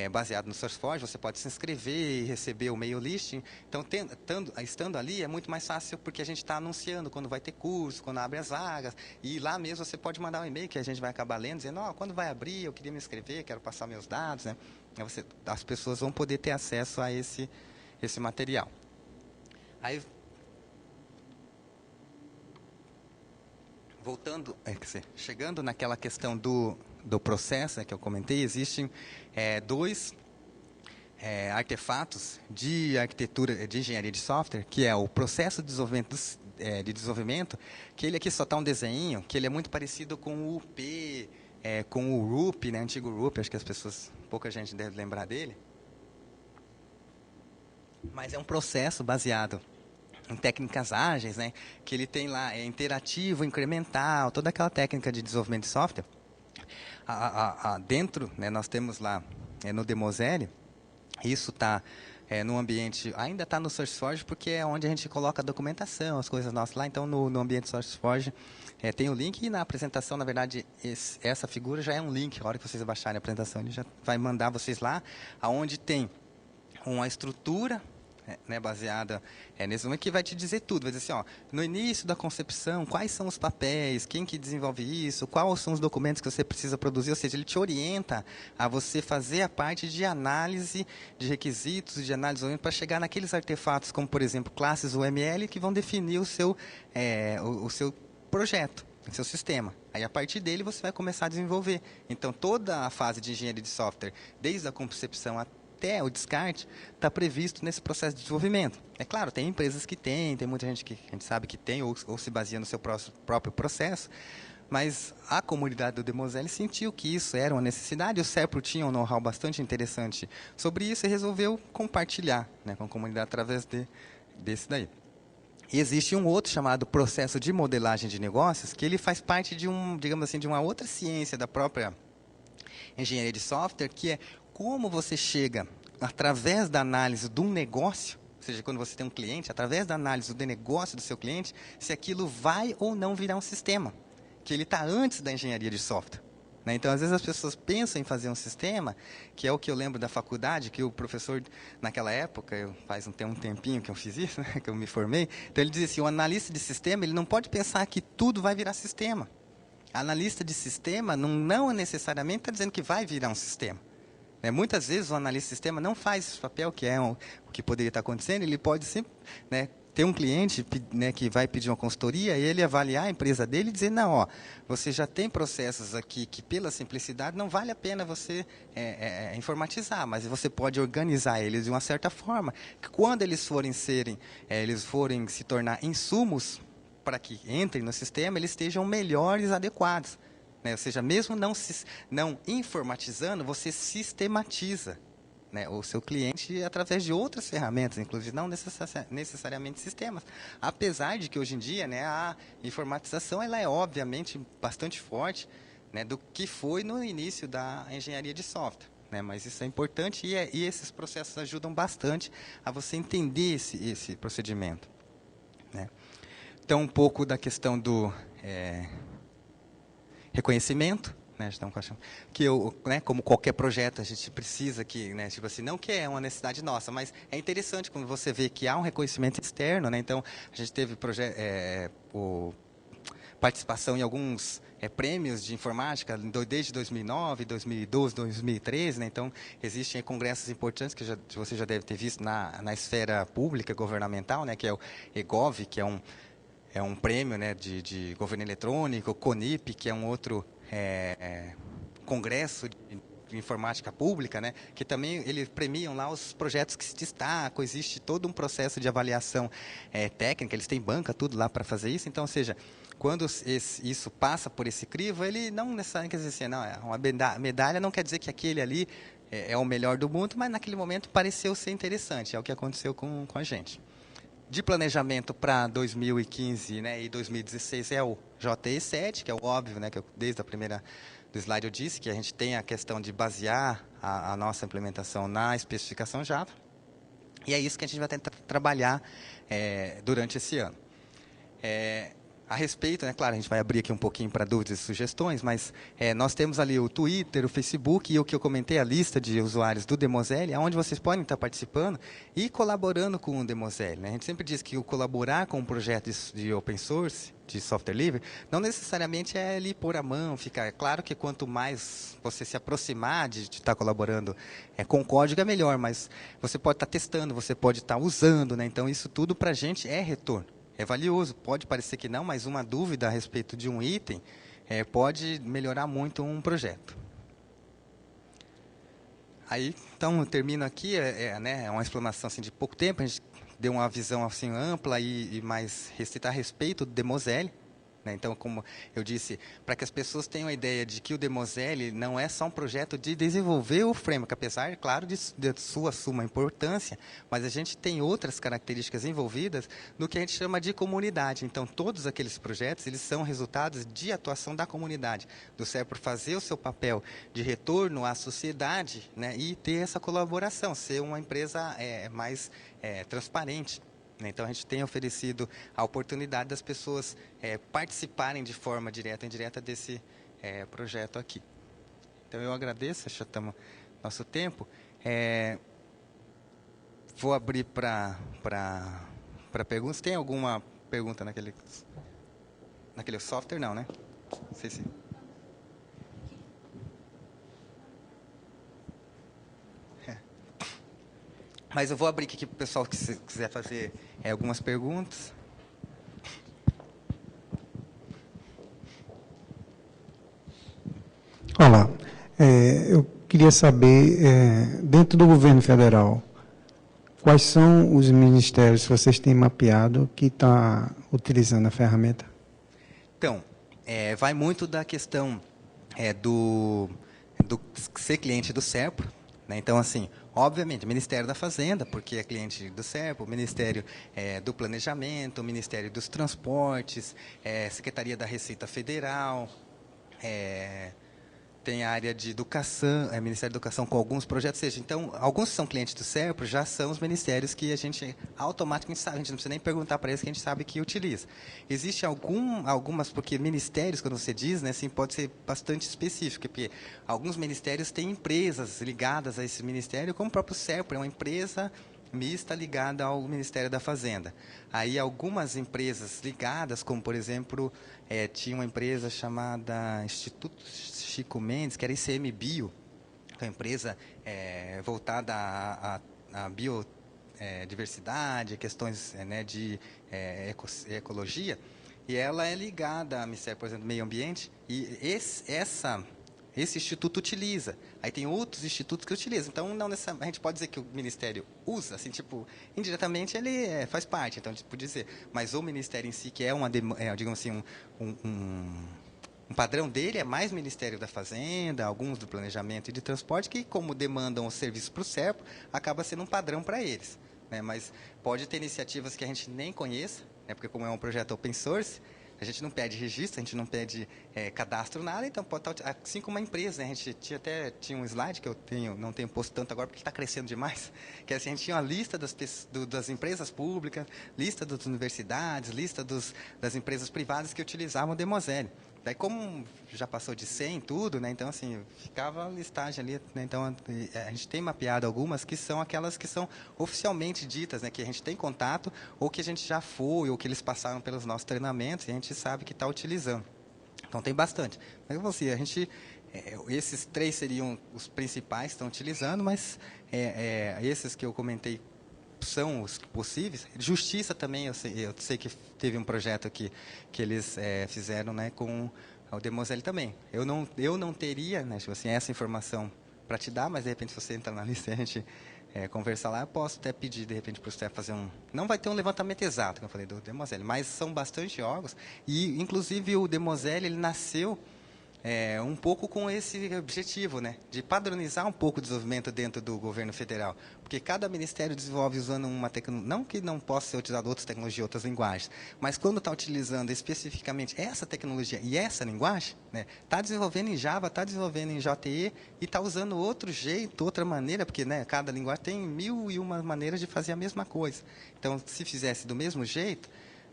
baseado no SourceForge, você pode se inscrever e receber o mail listing. Então, estando ali, é muito mais fácil, porque a gente está anunciando quando vai ter curso, quando abre as vagas, e lá mesmo você pode mandar um e-mail, que a gente vai acabar lendo, dizendo, quando vai abrir, eu queria me inscrever, quero passar meus dados, né? As pessoas vão poder ter acesso a esse material. Aí, voltando, chegando naquela questão do processo, que eu comentei, existem 2 artefatos de arquitetura de engenharia de software, que é o processo de desenvolvimento, que ele aqui só está um desenho, que ele é muito parecido com o UP, com o RUP, né, antigo RUP, acho que pouca gente deve lembrar dele. Mas é um processo baseado em técnicas ágeis, né, que ele tem lá interativo, incremental, toda aquela técnica de desenvolvimento de software. Dentro, né, nós temos lá no Demosele, isso está no ambiente, ainda está no SourceForge, porque é onde a gente coloca a documentação, as coisas nossas lá. Então, no ambiente SourceForge tem o link, e na apresentação, na verdade, essa figura já é um link. A hora que vocês baixarem a apresentação, ele já vai mandar vocês lá, aonde tem uma estrutura, né, baseada nesse momento, que vai te dizer tudo. Vai dizer assim, no início da concepção, quais são os papéis, quem que desenvolve isso, quais são os documentos que você precisa produzir, ou seja, ele te orienta a você fazer a parte de análise de requisitos, de análise para chegar naqueles artefatos, como, por exemplo, classes UML, que vão definir o seu projeto, o seu sistema. Aí, a partir dele, você vai começar a desenvolver. Então, toda a fase de engenharia de software, desde a concepção até o descarte está previsto nesse processo de desenvolvimento. É claro, tem empresas que têm, tem muita gente que a gente sabe que tem, ou se baseia no seu próprio processo, mas a comunidade do Demoselle sentiu que isso era uma necessidade, o CEPRO tinha um know-how bastante interessante sobre isso e resolveu compartilhar, né, com a comunidade através desse daí. E existe um outro chamado processo de modelagem de negócios, que ele faz parte de digamos assim, de uma outra ciência da própria engenharia de software, que é como você chega, através da análise de um negócio, ou seja, quando você tem um cliente, através da análise do negócio do seu cliente, se aquilo vai ou não virar um sistema, que ele está antes da engenharia de software. Né? Então, às vezes as pessoas pensam em fazer um sistema, que é o que eu lembro da faculdade, que o professor, naquela época, faz um tempinho que eu fiz isso, né, que eu me formei, então ele dizia assim, o analista de sistema, ele não pode pensar que tudo vai virar sistema. Analista de sistema não necessariamente está dizendo que vai virar um sistema. Muitas vezes o analista de sistema não faz esse papel, que é o que poderia estar acontecendo, ele pode sempre, né, ter um cliente, né, que vai pedir uma consultoria e ele avaliar a empresa dele e dizer, não, ó, você já tem processos aqui que pela simplicidade não vale a pena você informatizar, mas você pode organizar eles de uma certa forma, que quando eles forem se tornar insumos para que entrem no sistema, eles estejam melhores, adequados. Né? Ou seja, mesmo não informatizando, você sistematiza, né, o seu cliente através de outras ferramentas, inclusive não necessariamente sistemas. Apesar de que hoje em dia, né, a informatização ela é obviamente bastante forte, né, do que foi no início da engenharia de software. Né, mas isso é importante e esses processos ajudam bastante a você entender esse procedimento. Né? Então, um pouco da questão do reconhecimento, né, que né, como qualquer projeto, a gente precisa que, né, tipo assim, não que é uma necessidade nossa, mas é interessante quando você vê que há um reconhecimento externo, né, então a gente teve participação em alguns prêmios de informática desde 2009, 2012, 2013, né, então existem congressos importantes que você já deve ter visto na esfera pública governamental, né, que é o EGOV, que é um prêmio, né, de governo eletrônico, o CONIP, que é um outro congresso de informática pública, né, que também eles premiam lá os projetos que se destacam, existe todo um processo de avaliação técnica, eles têm banca, tudo lá para fazer isso, então, ou seja, quando isso passa por esse crivo, ele não necessariamente quer dizer assim, não, uma medalha não quer dizer que aquele ali é o melhor do mundo, mas naquele momento pareceu ser interessante, é o que aconteceu com a gente. De planejamento para 2015, né, e 2016 é o JE7, que é o óbvio, né, que desde a primeira do slide eu disse, que a gente tem a questão de basear a nossa implementação na especificação Java. E é isso que a gente vai tentar trabalhar durante esse ano. A respeito, né, claro, a gente vai abrir aqui um pouquinho para dúvidas e sugestões, mas nós temos ali o Twitter, o Facebook e o que eu comentei, a lista de usuários do Demoselle, onde vocês podem estar participando e colaborando com o Demoselle. Né? A gente sempre diz que o colaborar com um projeto de open source, de software livre, não necessariamente é ali pôr a mão, ficar. É claro que quanto mais você se aproximar de estar colaborando com código é melhor, mas você pode estar testando, você pode estar usando, né? Então isso tudo para a gente é retorno. É valioso, pode parecer que não, mas uma dúvida a respeito de um item pode melhorar muito um projeto. Aí, então, eu termino aqui, né, é uma explanação assim, de pouco tempo, a gente deu uma visão assim, ampla e mais restrita a respeito do Demoselle. Né? Então, como eu disse, para que as pessoas tenham a ideia de que o Demoselle não é só um projeto de desenvolver o framework, apesar, claro, de sua suma importância, mas a gente tem outras características envolvidas no que a gente chama de comunidade. Então, todos aqueles projetos, eles são resultados de atuação da comunidade, do CEPRO fazer o seu papel de retorno à sociedade, né, e ter essa colaboração, ser uma empresa mais transparente. Então, a gente tem oferecido a oportunidade das pessoas participarem de forma direta ou indireta desse projeto aqui. Então, eu agradeço, já estamos no nosso tempo. Vou abrir para perguntas. Tem alguma pergunta naquele software? Não, né? Não sei se... Mas eu vou abrir aqui para o pessoal que quiser fazer algumas perguntas. Olá, eu queria queria saber, dentro do governo federal, quais são os ministérios que vocês têm mapeado que está utilizando a ferramenta? Então, vai muito da questão do ser cliente do SERPRO, né? Então, assim, obviamente, o Ministério da Fazenda, porque é cliente do SERPRO, o Ministério do Planejamento, o Ministério dos Transportes, Secretaria da Receita Federal, tem a área de educação, Ministério da Educação com alguns projetos, ou seja, então, alguns que são clientes do SERPRO já são os ministérios que a gente automaticamente sabe, a gente não precisa nem perguntar para eles que a gente sabe que utiliza. Existe algumas, porque ministérios, quando você diz, né, assim, pode ser bastante específico, porque alguns ministérios têm empresas ligadas a esse ministério, como o próprio SERPRO, é uma empresa mista ligada ao Ministério da Fazenda. Aí algumas empresas ligadas, como por exemplo, tinha uma empresa chamada Instituto Chico Mendes, que era ICMBio, que é uma empresa voltada à biodiversidade, questões de ecologia, e ela é ligada ao Ministério, por exemplo, do Meio Ambiente, e esse instituto utiliza. Aí tem outros institutos que utilizam. Então, não necessariamente, a gente pode dizer que o Ministério usa, assim, tipo, indiretamente ele faz parte, então, tipo, dizer. Mas o Ministério em si, que é digamos assim, um padrão dele, é mais Ministério da Fazenda, alguns do Planejamento e de Transporte, que, como demandam o serviço para o SERPRO, acaba sendo um padrão para eles, né? Mas pode ter iniciativas que a gente nem conheça, né? Porque como é um projeto open source, a gente não pede registro, a gente não pede cadastro, nada, então pode estar, assim como uma empresa, né? A gente tinha um slide que eu não tenho posto tanto agora porque está crescendo demais, que assim, a gente tinha uma lista das empresas públicas, lista das universidades, lista das empresas privadas que utilizavam o Demosele. Daí, como já passou de 100 tudo, né? Então, assim, ficava a listagem ali, né? Então, a gente tem mapeado algumas que são aquelas que são oficialmente ditas, né? Que a gente tem contato, ou que a gente já foi, ou que eles passaram pelos nossos treinamentos, e a gente sabe que está utilizando. Então, tem bastante. Mas, eu vou dizer, a gente... esses 3 seriam os principais que estão utilizando, mas esses que eu comentei são os possíveis. Justiça também, eu sei que teve um projeto que eles fizeram, né, com o Demosele também. Eu não teria, né, tipo assim, essa informação para te dar, mas de repente se você entrar na lista e a gente conversar lá, eu posso até pedir de repente para o Steph fazer um... Não vai ter um levantamento exato, como eu falei, do Demosele, mas são bastante órgãos, e inclusive o Demosele, ele nasceu um pouco com esse objetivo, né, de padronizar um pouco o desenvolvimento dentro do governo federal, porque cada ministério desenvolve usando uma tecnologia, não que não possa ser utilizado outras tecnologias, outras linguagens, mas quando está utilizando especificamente essa tecnologia e essa linguagem, né, está desenvolvendo em Java, está desenvolvendo em JE e está usando outro jeito, outra maneira, porque, né, cada linguagem tem 1001 maneiras de fazer a mesma coisa. Então, se fizesse do mesmo jeito,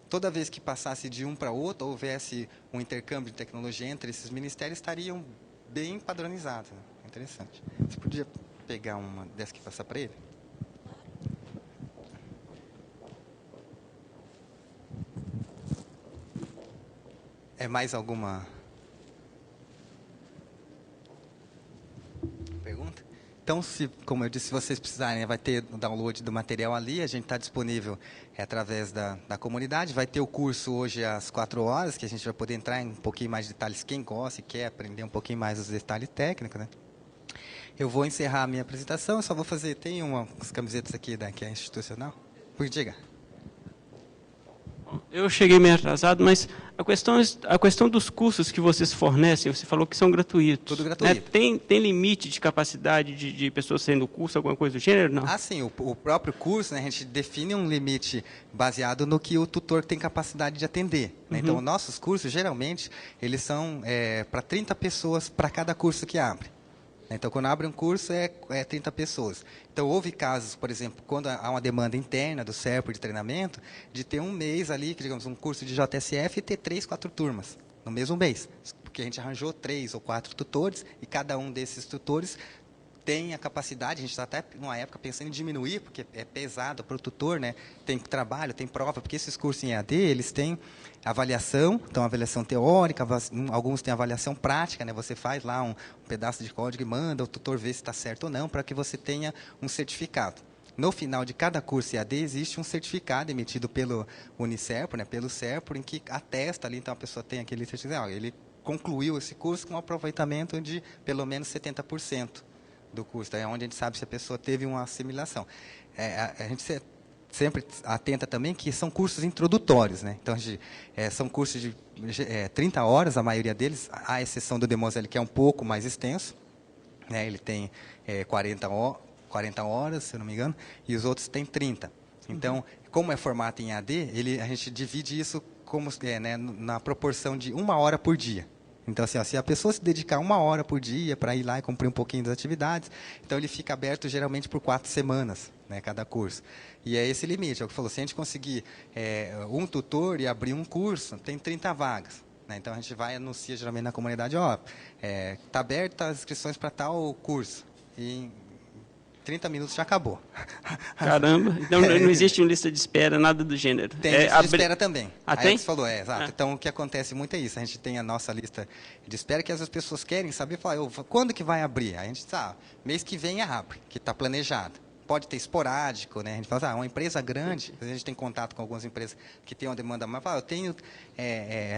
toda vez que passasse de um para outro, houvesse um intercâmbio de tecnologia entre esses ministérios, estariam bem padronizados. Né? Interessante. Você podia pegar uma dessa que passar para ele? Mais alguma pergunta? Então, como eu disse, se vocês precisarem, vai ter o download do material ali, a gente está disponível através da comunidade. Vai ter o curso hoje às 4 horas, que a gente vai poder entrar em um pouquinho mais de detalhes, quem gosta e quer aprender um pouquinho mais dos detalhes técnicos, né? Eu vou encerrar a minha apresentação, eu só vou fazer, tem umas camisetas aqui que é institucional. Por diga. Eu cheguei meio atrasado, mas a questão dos cursos que vocês fornecem, você falou que são gratuitos. Tudo gratuito. Né? Tem limite de capacidade de pessoas sendo curso, alguma coisa do gênero, não? Ah, sim. O próprio curso, né, a gente define um limite baseado no que o tutor tem capacidade de atender. Né? Então, nossos cursos, geralmente, eles são para 30 pessoas para cada curso que abre. Então, quando abre um curso, é 30 pessoas. Então, houve casos, por exemplo, quando há uma demanda interna do SERPRO de treinamento, de ter um mês ali, digamos, um curso de JSF e ter 3, 4 turmas no mesmo mês. Porque a gente arranjou 3 ou 4 tutores e cada um desses tutores tem a capacidade, a gente está até numa época pensando em diminuir, porque é pesado para o tutor, né? Tem trabalho, tem prova, porque esses cursos em EAD, eles têm avaliação, então avaliação teórica, alguns têm avaliação prática, né? Você faz lá um pedaço de código e manda, o tutor vê se está certo ou não, para que você tenha um certificado. No final de cada curso EAD existe um certificado emitido pelo Unicerpro, né? Pelo Serpro, em que atesta ali, então a pessoa tem aquele certificado, ele concluiu esse curso com um aproveitamento de pelo menos 70%. do curso. É onde a gente sabe se a pessoa teve uma assimilação. A gente sempre atenta também que são cursos introdutórios, né? Então, são cursos de 30 horas, a maioria deles, à exceção do Demoselle, que é um pouco mais extenso, né? Ele tem 40 horas, se eu não me engano, e os outros têm 30. Então, como é formato em AD, a gente divide isso como, né, na proporção de 1 hora por dia. Então, assim, se a pessoa se dedicar 1 hora por dia para ir lá e cumprir um pouquinho das atividades, então ele fica aberto geralmente por 4 semanas, né, cada curso. E é esse limite, é o que falou, se a gente conseguir um tutor e abrir um curso, tem 30 vagas. Né, então, a gente vai e anuncia geralmente na comunidade, está aberta as inscrições para tal curso. E 30 minutos já acabou. Caramba, então não existe uma lista de espera, nada do gênero. Tem lista de espera também. Ah, tem? Você falou, exato. Então, o que acontece muito é isso. A gente tem a nossa lista de espera que as pessoas querem saber, falar, quando que vai abrir? Aí a gente sabe, mês que vem abre, que está planejado. Pode ter esporádico, né? A gente fala, uma empresa grande, a gente tem contato com algumas empresas que têm uma demanda mais, eu tenho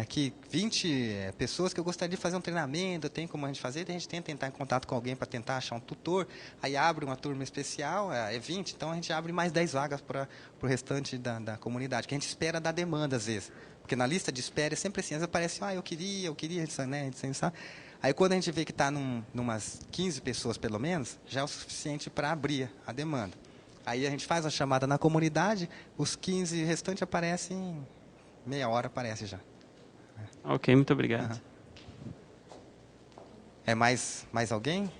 aqui 20 pessoas que eu gostaria de fazer um treinamento, tem como a gente fazer, a gente tenta entrar em contato com alguém para tentar achar um tutor, aí abre uma turma especial, 20, então a gente abre mais 10 vagas para o restante da comunidade, que a gente espera da demanda às vezes. Porque na lista de espera é sempre assim, às vezes aparece, eu queria, né? Sabe? Aí, quando a gente vê que está numas 15 pessoas, pelo menos, já é o suficiente para abrir a demanda. Aí, a gente faz a chamada na comunidade, os 15 restantes aparecem em meia hora, aparece já. Ok, muito obrigado. Uhum. Mais alguém?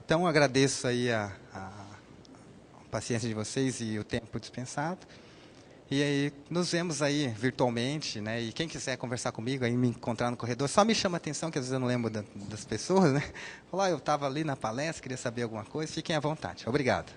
Então, agradeço aí a paciência de vocês e o tempo dispensado. E aí, nos vemos aí virtualmente, né? E quem quiser conversar comigo, aí me encontrar no corredor, só me chama a atenção, que às vezes eu não lembro das pessoas, né? Falar, eu estava ali na palestra, queria saber alguma coisa, fiquem à vontade. Obrigado.